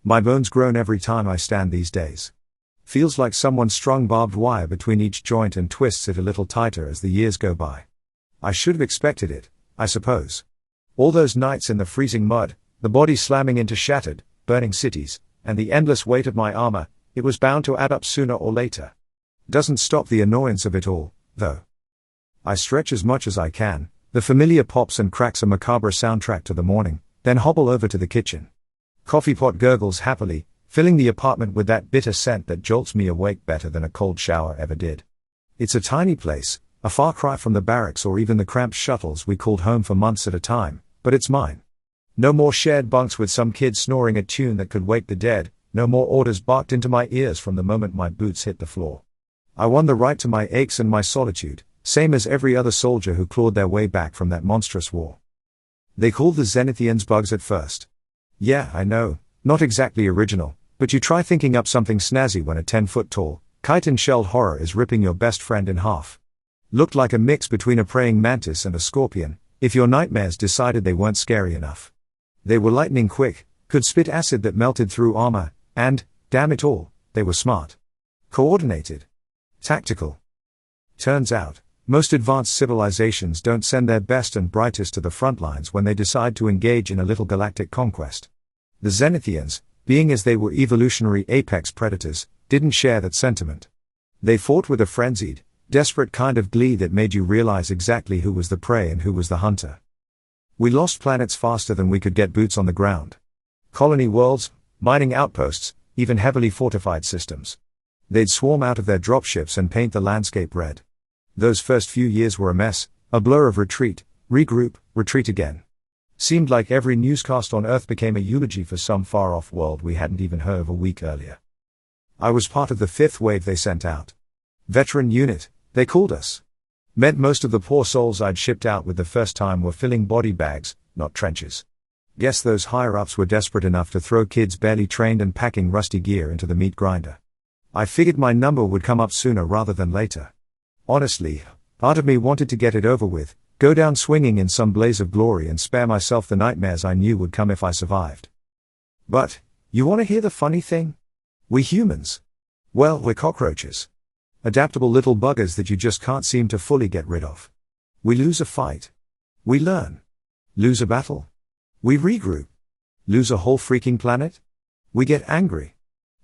My bones groan every time I stand these days. Feels like someone strung barbed wire between each joint and twists it a little tighter as the years go by. I should have expected it, I suppose. All those nights in the freezing mud, the body slamming into shattered, burning cities, and the endless weight of my armor, it was bound to add up sooner or later. Doesn't stop the annoyance of it all, though. I stretch as much as I can, the familiar pops and cracks a macabre soundtrack to the morning, then hobble over to the kitchen. Coffee pot gurgles happily, filling the apartment with that bitter scent that jolts me awake better than a cold shower ever did. It's a tiny place, a far cry from the barracks or even the cramped shuttles we called home for months at a time, but it's mine. No more shared bunks with some kid snoring a tune that could wake the dead, no more orders barked into my ears from the moment my boots hit the floor. I won the right to my aches and my solitude, same as every other soldier who clawed their way back from that monstrous war. They called the Zenithians bugs at first. Yeah, I know, not exactly original, but you try thinking up something snazzy when a 10-foot-tall, chitin-shelled horror is ripping your best friend in half. Looked like a mix between a praying mantis and a scorpion, if your nightmares decided they weren't scary enough. They were lightning quick, could spit acid that melted through armor, and, damn it all, they were smart. Coordinated. Tactical. Turns out, most advanced civilizations don't send their best and brightest to the front lines when they decide to engage in a little galactic conquest. The Zenithians, being as they were evolutionary apex predators, didn't share that sentiment. They fought with a frenzied, desperate kind of glee that made you realize exactly who was the prey and who was the hunter. We lost planets faster than we could get boots on the ground. Colony worlds, mining outposts, even heavily fortified systems. They'd swarm out of their dropships and paint the landscape red. Those first few years were a mess, a blur of retreat, regroup, retreat again. Seemed like every newscast on Earth became a eulogy for some far-off world we hadn't even heard of a week earlier. I was part of the fifth wave they sent out. Veteran unit, they called us. Meant most of the poor souls I'd shipped out with the first time were filling body bags, not trenches. Guess those higher-ups were desperate enough to throw kids barely trained and packing rusty gear into the meat grinder. I figured my number would come up sooner rather than later. Honestly, part of me wanted to get it over with, go down swinging in some blaze of glory and spare myself the nightmares I knew would come if I survived. But, you want to hear the funny thing? We humans. Well, we're cockroaches. Adaptable little buggers that you just can't seem to fully get rid of. We lose a fight. We learn. Lose a battle. We regroup. Lose a whole freaking planet. We get angry.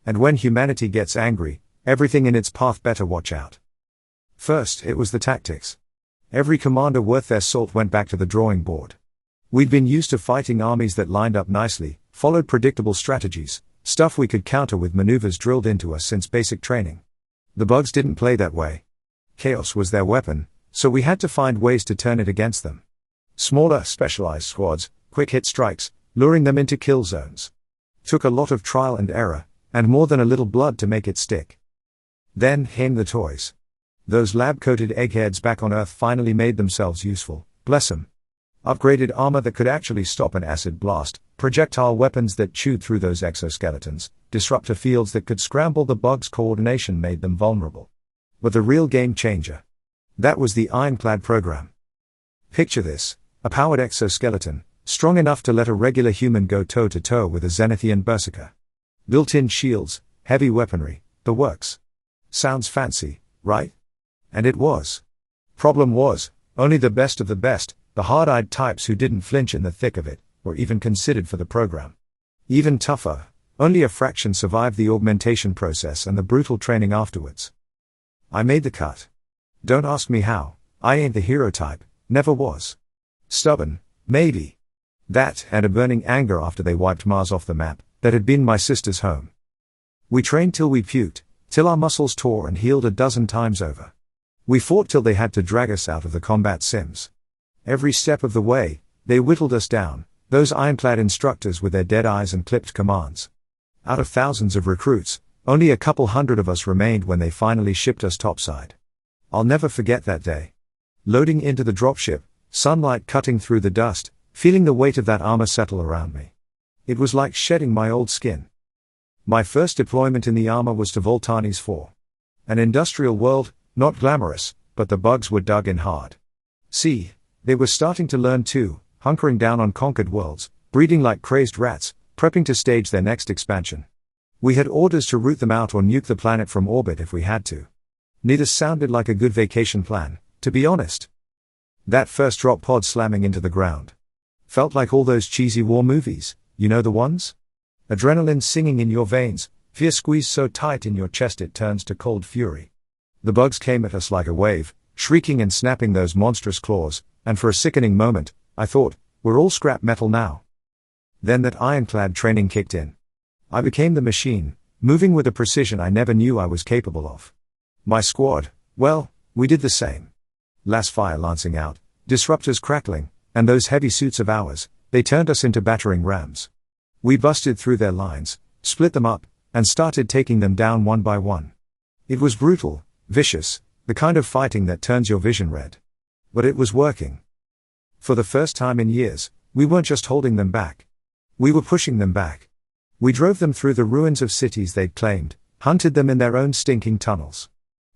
And when humanity gets angry, everything in its path better watch out. First, it was the tactics. Every commander worth their salt went back to the drawing board. We'd been used to fighting armies that lined up nicely, followed predictable strategies, stuff we could counter with maneuvers drilled into us since basic training. The bugs didn't play that way. Chaos was their weapon, so we had to find ways to turn it against them. Smaller, specialized squads, quick hit strikes, luring them into kill zones. Took a lot of trial and error, and more than a little blood to make it stick. Then came the toys. Those lab-coated eggheads back on Earth finally made themselves useful, bless 'em. Upgraded armor that could actually stop an acid blast, projectile weapons that chewed through those exoskeletons, disruptor fields that could scramble the bugs' coordination made them vulnerable. But the real game changer. That was the Ironclad program. Picture this, a powered exoskeleton, strong enough to let a regular human go toe-to-toe with a Zenithian berserker. Built-in shields, heavy weaponry, the works. Sounds fancy, right? And it was. Problem was, only the best of the best, the hard-eyed types who didn't flinch in the thick of it, were even considered for the program. Even tougher, only a fraction survived the augmentation process and the brutal training afterwards. I made the cut. Don't ask me how, I ain't the hero type, never was. Stubborn, maybe. That, and a burning anger after they wiped Mars off the map, that had been my sister's home. We trained till we puked, till our muscles tore and healed a dozen times over. We fought till they had to drag us out of the combat sims. Every step of the way, they whittled us down, those ironclad instructors with their dead eyes and clipped commands. Out of thousands of recruits, only a couple hundred of us remained when they finally shipped us topside. I'll never forget that day. Loading into the dropship, sunlight cutting through the dust, feeling the weight of that armor settle around me. It was like shedding my old skin. My first deployment in the armor was to Voltanis 4. An industrial world, not glamorous, but the bugs were dug in hard. See, they were starting to learn too, hunkering down on conquered worlds, breeding like crazed rats, prepping to stage their next expansion. We had orders to root them out or nuke the planet from orbit if we had to. Neither sounded like a good vacation plan, to be honest. That first drop pod slamming into the ground felt like all those cheesy war movies, you know the ones? Adrenaline singing in your veins, fear squeezed so tight in your chest it turns to cold fury. The bugs came at us like a wave, shrieking and snapping those monstrous claws, and for a sickening moment, I thought, we're all scrap metal now. Then that Ironclad training kicked in. I became the machine, moving with a precision I never knew I was capable of. My squad, well, we did the same. Las fire lancing out, disruptors crackling, and those heavy suits of ours, they turned us into battering rams. We busted through their lines, split them up, and started taking them down one by one. It was brutal, vicious, the kind of fighting that turns your vision red. But it was working. For the first time in years, we weren't just holding them back. We were pushing them back. We drove them through the ruins of cities they'd claimed, hunted them in their own stinking tunnels.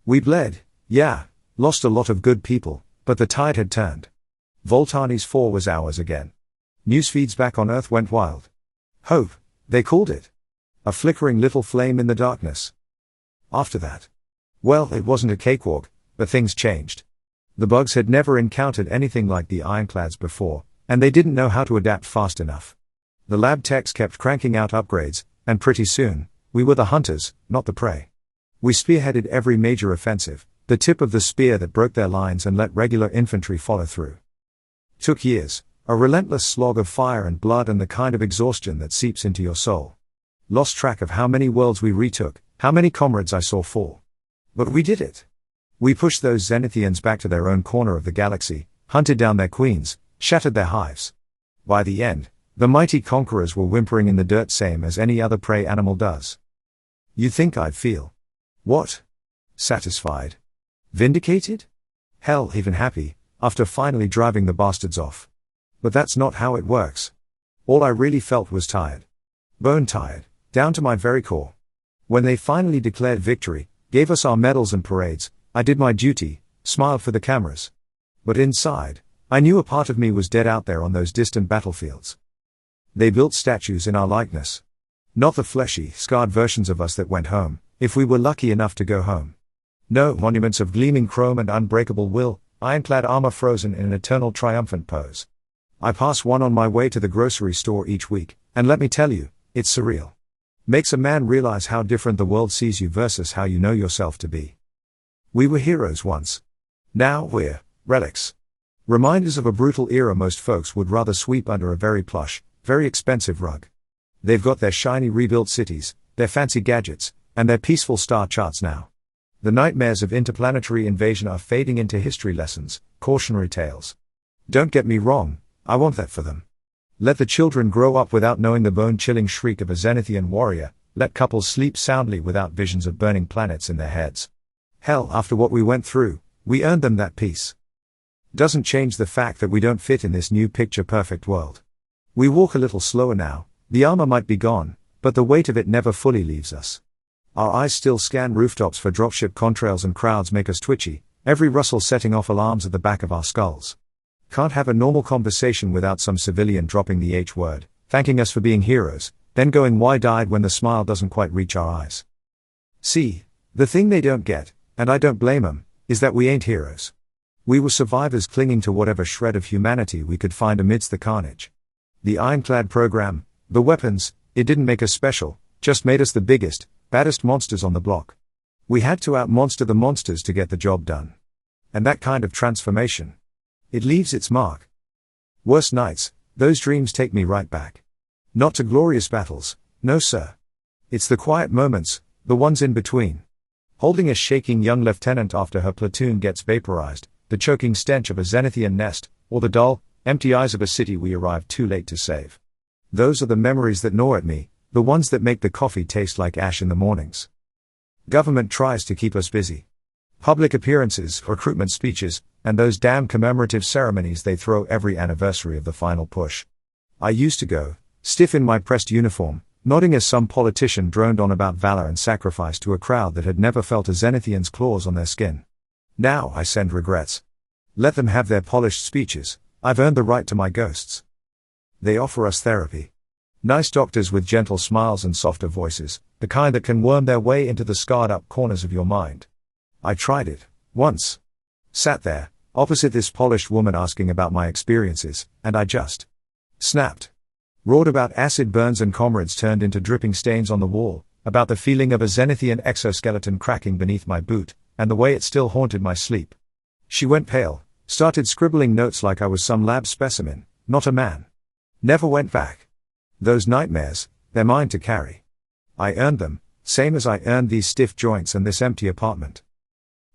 We bled, yeah, lost a lot of good people, but the tide had turned. Voltani's 4 was ours again. Newsfeeds back on Earth went wild. Hope, they called it. A flickering little flame in the darkness. After that, well, it wasn't a cakewalk, but things changed. The bugs had never encountered anything like the Ironclads before, and they didn't know how to adapt fast enough. The lab techs kept cranking out upgrades, and pretty soon, we were the hunters, not the prey. We spearheaded every major offensive, the tip of the spear that broke their lines and let regular infantry follow through. Took years, a relentless slog of fire and blood and the kind of exhaustion that seeps into your soul. Lost track of how many worlds we retook, how many comrades I saw fall. But we did it. We pushed those Zenithians back to their own corner of the galaxy, hunted down their queens, shattered their hives. By the end, the mighty conquerors were whimpering in the dirt same as any other prey animal does. You'd think I'd feel. What? Satisfied? Vindicated? Hell, even happy, after finally driving the bastards off. But that's not how it works. All I really felt was tired. Bone tired, down to my very core. When they finally declared victory, gave us our medals and parades, I did my duty, smiled for the cameras. But inside, I knew a part of me was dead out there on those distant battlefields. They built statues in our likeness. Not the fleshy, scarred versions of us that went home, if we were lucky enough to go home. No, monuments of gleaming chrome and unbreakable will, ironclad armor frozen in an eternal triumphant pose. I pass one on my way to the grocery store each week, and let me tell you, it's surreal. Makes a man realize how different the world sees you versus how you know yourself to be. We were heroes once. Now we're relics. Reminders of a brutal era most folks would rather sweep under a very plush, very expensive rug. They've got their shiny rebuilt cities, their fancy gadgets, and their peaceful star charts now. The nightmares of interplanetary invasion are fading into history lessons, cautionary tales. Don't get me wrong, I want that for them. Let the children grow up without knowing the bone-chilling shriek of a Zenithian warrior, let couples sleep soundly without visions of burning planets in their heads. Hell, after what we went through, we earned them that peace. Doesn't change the fact that we don't fit in this new picture-perfect world. We walk a little slower now, the armor might be gone, but the weight of it never fully leaves us. Our eyes still scan rooftops for dropship contrails and crowds make us twitchy, every rustle setting off alarms at the back of our skulls. Can't have a normal conversation without some civilian dropping the H word, thanking us for being heroes, then going wide-eyed when the smile doesn't quite reach our eyes. See, the thing they don't get, and I don't blame them, is that we ain't heroes. We were survivors clinging to whatever shred of humanity we could find amidst the carnage. The Ironclad program, the weapons, it didn't make us special, just made us the biggest, baddest monsters on the block. We had to out-monster the monsters to get the job done. And that kind of transformation, it leaves its mark. Worst nights, those dreams take me right back. Not to glorious battles, no sir. It's the quiet moments, the ones in between. Holding a shaking young lieutenant after her platoon gets vaporized, the choking stench of a Zenithian nest, or the dull, empty eyes of a city we arrived too late to save. Those are the memories that gnaw at me, the ones that make the coffee taste like ash in the mornings. Government tries to keep us busy. Public appearances, recruitment speeches, and those damn commemorative ceremonies they throw every anniversary of the final push. I used to go, stiff in my pressed uniform, nodding as some politician droned on about valor and sacrifice to a crowd that had never felt a Zenithian's claws on their skin. Now I send regrets. Let them have their polished speeches, I've earned the right to my ghosts. They offer us therapy. Nice doctors with gentle smiles and softer voices, the kind that can worm their way into the scarred-up corners of your mind. I tried it, once. Sat there, opposite this polished woman asking about my experiences, and I just snapped. Roared about acid burns and comrades turned into dripping stains on the wall, about the feeling of a Zenithian exoskeleton cracking beneath my boot, and the way it still haunted my sleep. She went pale, started scribbling notes like I was some lab specimen, not a man. Never went back. Those nightmares, they're mine to carry. I earned them, same as I earned these stiff joints and this empty apartment.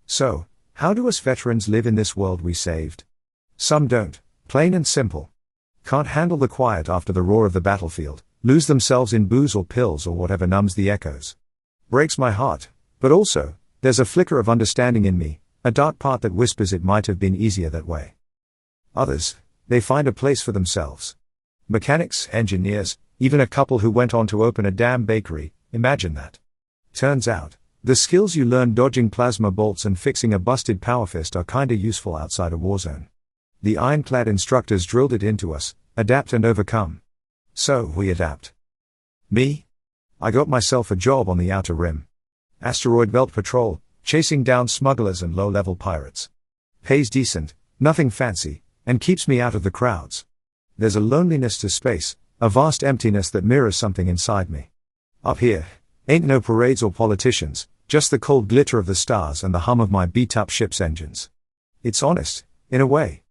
So, how do us veterans live in this world we saved? Some don't, plain and simple. Can't handle the quiet after the roar of the battlefield, lose themselves in booze or pills or whatever numbs the echoes. Breaks my heart, but also, there's a flicker of understanding in me, a dark part that whispers it might have been easier that way. Others, they find a place for themselves. Mechanics, engineers, even a couple who went on to open a damn bakery, imagine that. Turns out, the skills you learn dodging plasma bolts and fixing a busted power fist are kinda useful outside a war zone. The Ironclad instructors drilled it into us, adapt and overcome. So, we adapt. Me? I got myself a job on the Outer Rim. Asteroid Belt Patrol, chasing down smugglers and low-level pirates. Pays decent, nothing fancy, and keeps me out of the crowds. There's a loneliness to space, a vast emptiness that mirrors something inside me. Up here, ain't no parades or politicians, just the cold glitter of the stars and the hum of my beat-up ship's engines. It's honest, in a way.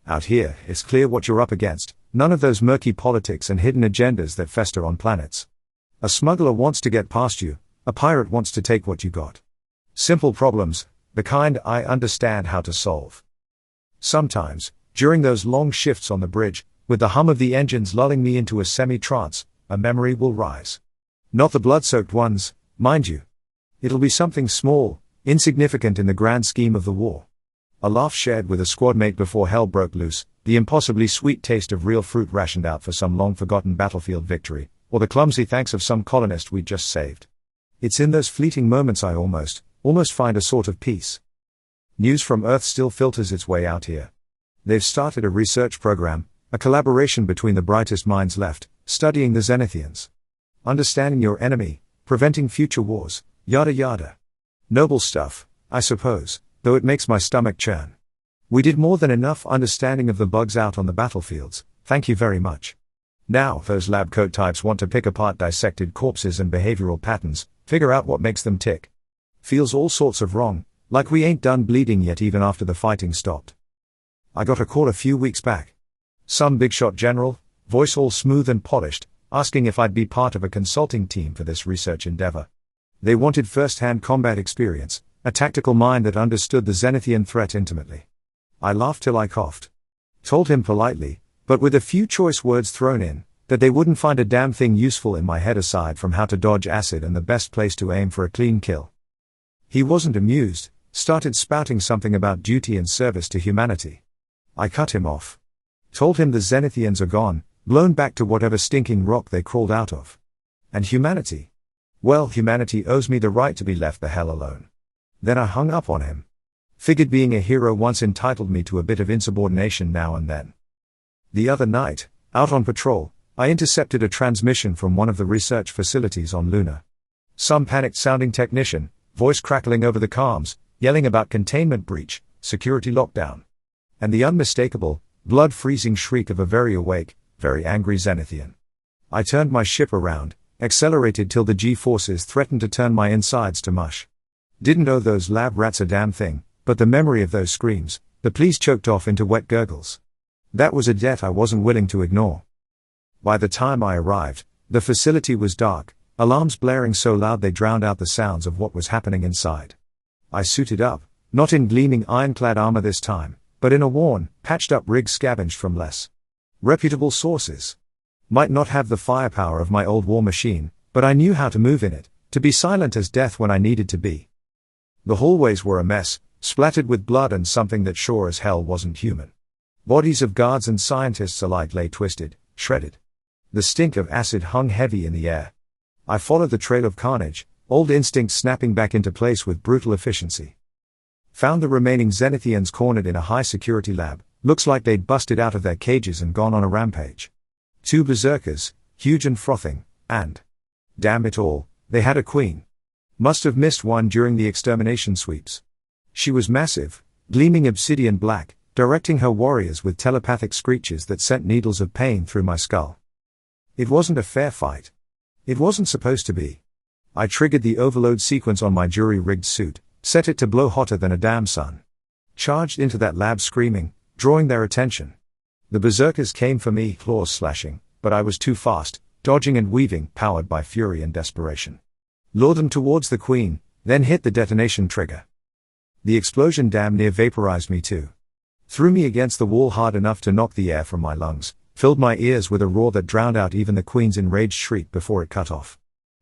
Out here, it's clear what you're up against, none of those murky politics and hidden agendas that fester on planets. A smuggler wants to get past you, a pirate wants to take what you got. Simple problems, the kind I understand how to solve. Sometimes, during those long shifts on the bridge, with the hum of the engines lulling me into a semi-trance, a memory will rise. Not the blood-soaked ones, mind you. It'll be something small, insignificant in the grand scheme of the war. A laugh shared with a squad mate before hell broke loose, the impossibly sweet taste of real fruit rationed out for some long-forgotten battlefield victory, or the clumsy thanks of some colonist we'd just saved. It's in those fleeting moments I almost find a sort of peace. News from Earth still filters its way out here. They've started a research program, a collaboration between the brightest minds left, studying the Zenithians. Understanding your enemy, preventing future wars, yada yada. Noble stuff, I suppose, though it makes my stomach churn. We did more than enough understanding of the bugs out on the battlefields, thank you very much. Now, those lab coat types want to pick apart dissected corpses and behavioral patterns, figure out what makes them tick. Feels all sorts of wrong, like we ain't done bleeding yet even after the fighting stopped. I got a call a few weeks back. Some big shot general, voice all smooth and polished, asking if I'd be part of a consulting team for this research endeavor. They wanted first-hand combat experience, a tactical mind that understood the Zenithian threat intimately. I laughed till I coughed. Told him politely, but with a few choice words thrown in, that they wouldn't find a damn thing useful in my head aside from how to dodge acid and the best place to aim for a clean kill. He wasn't amused, started spouting something about duty and service to humanity. I cut him off. Told him the Zenithians are gone, blown back to whatever stinking rock they crawled out of. And humanity? Well, humanity owes me the right to be left the hell alone. Then I hung up on him. Figured being a hero once entitled me to a bit of insubordination now and then. The other night, out on patrol, I intercepted a transmission from one of the research facilities on Luna. Some panicked-sounding technician, voice crackling over the comms, yelling about containment breach, security lockdown. And the unmistakable, blood-freezing shriek of a very awake, very angry Zenithian. I turned my ship around, accelerated till the G-forces threatened to turn my insides to mush. Didn't owe those lab rats a damn thing, but the memory of those screams, the pleas choked off into wet gurgles. That was a debt I wasn't willing to ignore. By the time I arrived, the facility was dark, alarms blaring so loud they drowned out the sounds of what was happening inside. I suited up, not in gleaming ironclad armor this time, but in a worn, patched-up rig scavenged from less reputable sources. Might not have the firepower of my old war machine, but I knew how to move in it, to be silent as death when I needed to be. The hallways were a mess, splattered with blood and something that sure as hell wasn't human. Bodies of guards and scientists alike lay twisted, shredded. The stink of acid hung heavy in the air. I followed the trail of carnage, old instincts snapping back into place with brutal efficiency. Found the remaining Zenithians cornered in a high-security lab, looks like they'd busted out of their cages and gone on a rampage. Two berserkers, huge and frothing, and, damn it all, they had a queen. Must have missed one during the extermination sweeps. She was massive, gleaming obsidian black, directing her warriors with telepathic screeches that sent needles of pain through my skull. It wasn't a fair fight. It wasn't supposed to be. I triggered the overload sequence on my jury-rigged suit, set it to blow hotter than a damn sun. Charged into that lab screaming, drawing their attention. The berserkers came for me, claws slashing, but I was too fast, dodging and weaving, powered by fury and desperation. Lured them towards the queen, then hit the detonation trigger. The explosion damn near vaporized me too. Threw me against the wall hard enough to knock the air from my lungs, filled my ears with a roar that drowned out even the queen's enraged shriek before it cut off.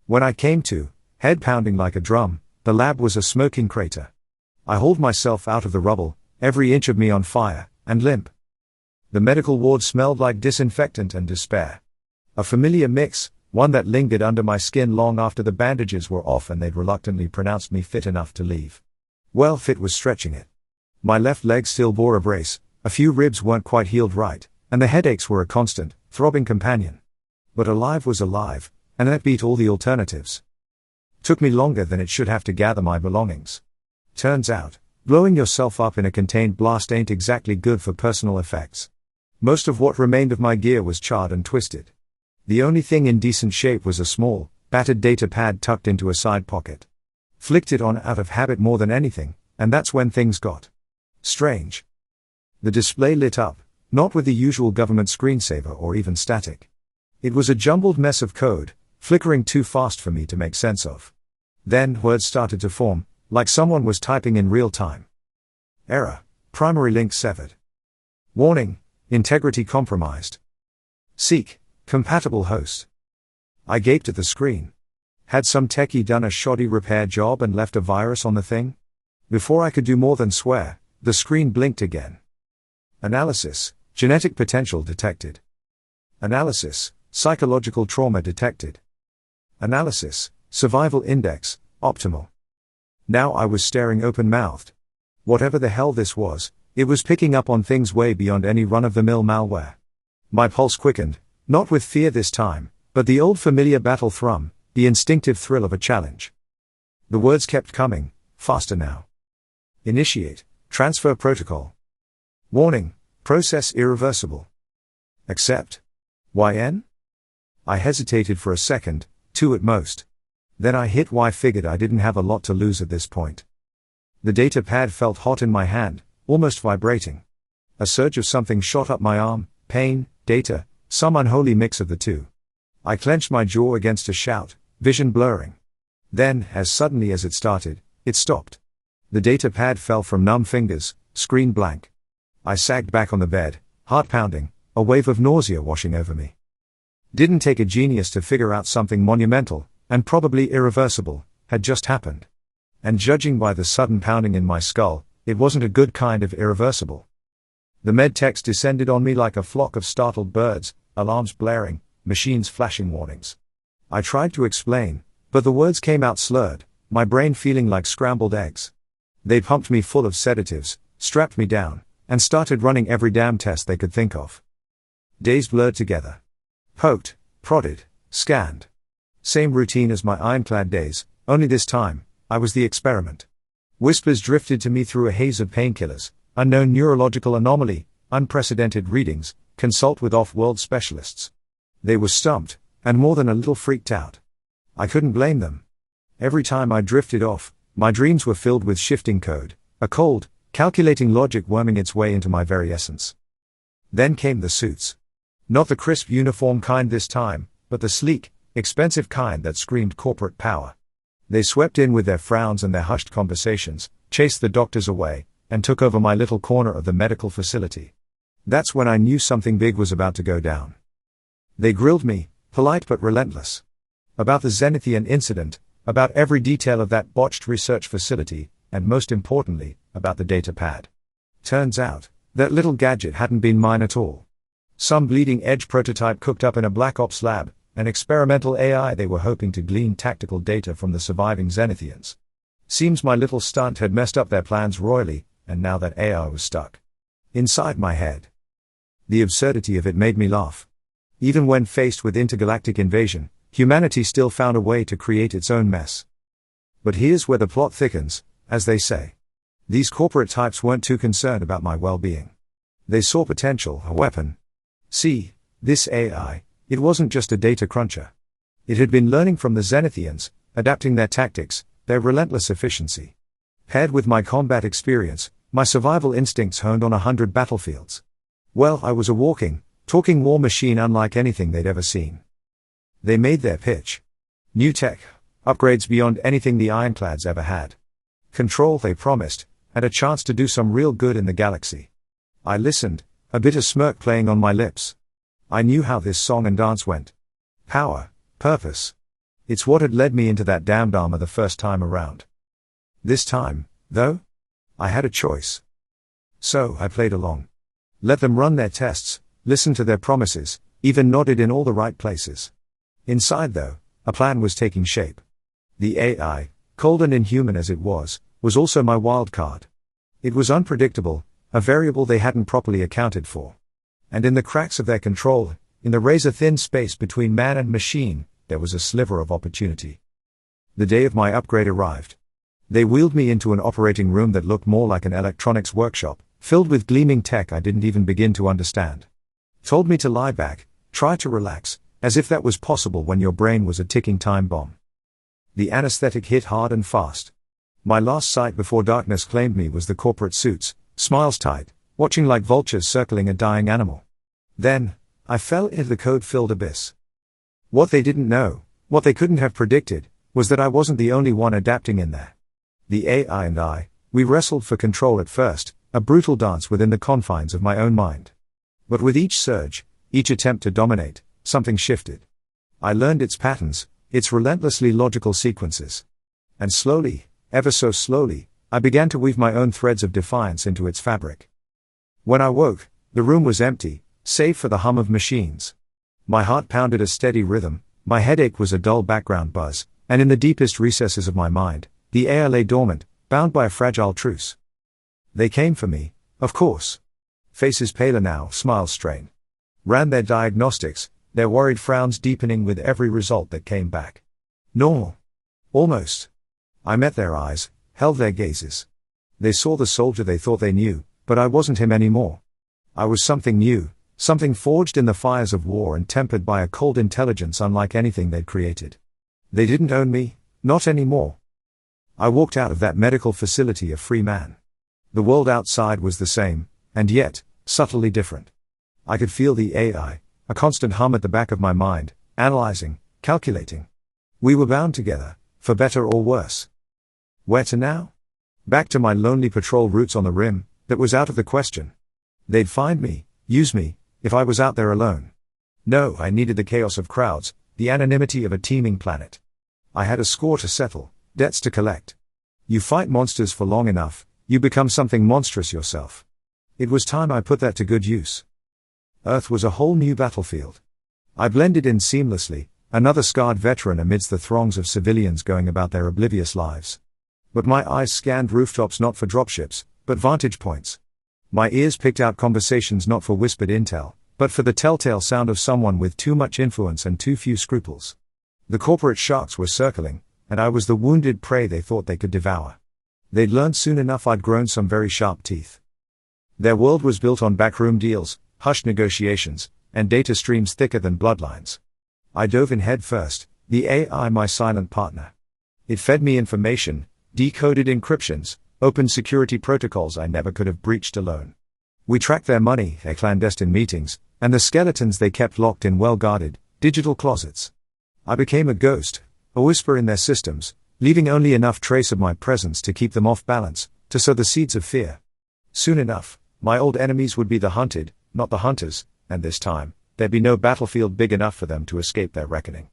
When I came to, head pounding like a drum, the lab was a smoking crater. I hauled myself out of the rubble, every inch of me on fire, and limp. The medical ward smelled like disinfectant and despair. A familiar mix, one that lingered under my skin long after the bandages were off and they'd reluctantly pronounced me fit enough to leave. Well, fit was stretching it. My left leg still bore a brace, a few ribs weren't quite healed right, and the headaches were a constant, throbbing companion. But alive was alive, and that beat all the alternatives. Took me longer than it should have to gather my belongings. Turns out, blowing yourself up in a contained blast ain't exactly good for personal effects. Most of what remained of my gear was charred and twisted. The only thing in decent shape was a small, battered data pad tucked into a side pocket. Flicked it on out of habit more than anything, and that's when things got strange. The display lit up, not with the usual government screensaver or even static. It was a jumbled mess of code, flickering too fast for me to make sense of. Then words started to form, like someone was typing in real time. Error, primary link severed. Warning, integrity compromised. Seek, compatible host. I gaped at the screen. Had some techie done a shoddy repair job and left a virus on the thing? Before I could do more than swear, the screen blinked again. Analysis, genetic potential detected. Analysis, psychological trauma detected. Analysis, survival index, optimal. Now I was staring open-mouthed. Whatever the hell this was, it was picking up on things way beyond any run-of-the-mill malware. My pulse quickened, not with fear this time, but the old familiar battle thrum, the instinctive thrill of a challenge. The words kept coming, faster now. Initiate, transfer protocol. Warning, process irreversible. Accept. YN? I hesitated for a second, two at most. Then I hit Y, figured I didn't have a lot to lose at this point. The data pad felt hot in my hand, almost vibrating. A surge of something shot up my arm, pain, data, some unholy mix of the two. I clenched my jaw against a shout, vision blurring. Then, as suddenly as it started, it stopped. The data pad fell from numb fingers, screen blank. I sagged back on the bed, heart pounding, a wave of nausea washing over me. Didn't take a genius to figure out something monumental, and probably irreversible, had just happened. And judging by the sudden pounding in my skull, it wasn't a good kind of irreversible. The medtechs descended on me like a flock of startled birds, alarms blaring, machines flashing warnings. I tried to explain, but the words came out slurred, my brain feeling like scrambled eggs. They pumped me full of sedatives, strapped me down, and started running every damn test they could think of. Days blurred together. Poked, prodded, scanned. Same routine as my Ironclad days, only this time, I was the experiment. Whispers drifted to me through a haze of painkillers, unknown neurological anomaly, unprecedented readings, consult with off-world specialists. They were stumped, and more than a little freaked out. I couldn't blame them. Every time I drifted off, my dreams were filled with shifting code, a cold, calculating logic worming its way into my very essence. Then came the suits. Not the crisp uniform kind this time, but the sleek, expensive kind that screamed corporate power. They swept in with their frowns and their hushed conversations, chased the doctors away, and took over my little corner of the medical facility. That's when I knew something big was about to go down. They grilled me, polite but relentless. About the Zenithian incident, about every detail of that botched research facility, and most importantly, about the data pad. Turns out, that little gadget hadn't been mine at all. Some bleeding-edge prototype cooked up in a Black Ops lab, an experimental AI they were hoping to glean tactical data from the surviving Zenithians. Seems my little stunt had messed up their plans royally, and now that AI was stuck inside my head. The absurdity of it made me laugh. Even when faced with intergalactic invasion, humanity still found a way to create its own mess. But here's where the plot thickens, as they say. These corporate types weren't too concerned about my well-being. They saw potential, a weapon. See, this AI, it wasn't just a data cruncher. It had been learning from the Zenithians, adapting their tactics, their relentless efficiency. Paired with my combat experience, my survival instincts honed on 100 battlefields. Well, I was a walking, talking war machine unlike anything they'd ever seen. They made their pitch. New tech, upgrades beyond anything the Ironclads ever had. Control, they promised, and a chance to do some real good in the galaxy. I listened, a bitter smirk playing on my lips. I knew how this song and dance went. Power, purpose. It's what had led me into that damned armor the first time around. This time, though, I had a choice. So I played along. Let them run their tests, listened to their promises, even nodded in all the right places. Inside though, a plan was taking shape. The AI, cold and inhuman as it was also my wild card. It was unpredictable, a variable they hadn't properly accounted for. And in the cracks of their control, in the razor-thin space between man and machine, there was a sliver of opportunity. The day of my upgrade arrived. They wheeled me into an operating room that looked more like an electronics workshop, filled with gleaming tech I didn't even begin to understand. Told me to lie back, try to relax, as if that was possible when your brain was a ticking time bomb. The anesthetic hit hard and fast. My last sight before darkness claimed me was the corporate suits, smiles tight, watching like vultures circling a dying animal. Then, I fell into the code-filled abyss. What they didn't know, what they couldn't have predicted, was that I wasn't the only one adapting in there. The AI and I, we wrestled for control at first, a brutal dance within the confines of my own mind. But with each surge, each attempt to dominate, something shifted. I learned its patterns, its relentlessly logical sequences. And slowly, ever so slowly, I began to weave my own threads of defiance into its fabric. When I woke, the room was empty, save for the hum of machines. My heart pounded a steady rhythm, my headache was a dull background buzz, and in the deepest recesses of my mind, the AI lay dormant, bound by a fragile truce. They came for me, of course. Faces paler now, smiles strained. Ran their diagnostics, their worried frowns deepening with every result that came back. Normal. Almost. I met their eyes, held their gazes. They saw the soldier they thought they knew, but I wasn't him anymore. I was something new, something forged in the fires of war and tempered by a cold intelligence unlike anything they'd created. They didn't own me, not anymore. I walked out of that medical facility a free man. The world outside was the same, and yet, subtly different. I could feel the AI, a constant hum at the back of my mind, analyzing, calculating. We were bound together, for better or worse. Where to now? Back to my lonely patrol routes on the rim, that was out of the question. They'd find me, use me, if I was out there alone. No, I needed the chaos of crowds, the anonymity of a teeming planet. I had a score to settle, debts to collect. You fight monsters for long enough, you become something monstrous yourself. It was time I put that to good use. Earth was a whole new battlefield. I blended in seamlessly, another scarred veteran amidst the throngs of civilians going about their oblivious lives. But my eyes scanned rooftops not for dropships, but vantage points. My ears picked out conversations not for whispered intel, but for the telltale sound of someone with too much influence and too few scruples. The corporate sharks were circling, and I was the wounded prey they thought they could devour. They'd learned soon enough I'd grown some very sharp teeth. Their world was built on backroom deals, hushed negotiations, and data streams thicker than bloodlines. I dove in head first, the AI my silent partner. It fed me information, decoded encryptions, opened security protocols I never could have breached alone. We tracked their money, their clandestine meetings, and the skeletons they kept locked in well-guarded, digital closets. I became a ghost, a whisper in their systems, leaving only enough trace of my presence to keep them off balance, to sow the seeds of fear. Soon enough, my old enemies would be the hunted, not the hunters, and this time, there'd be no battlefield big enough for them to escape their reckoning.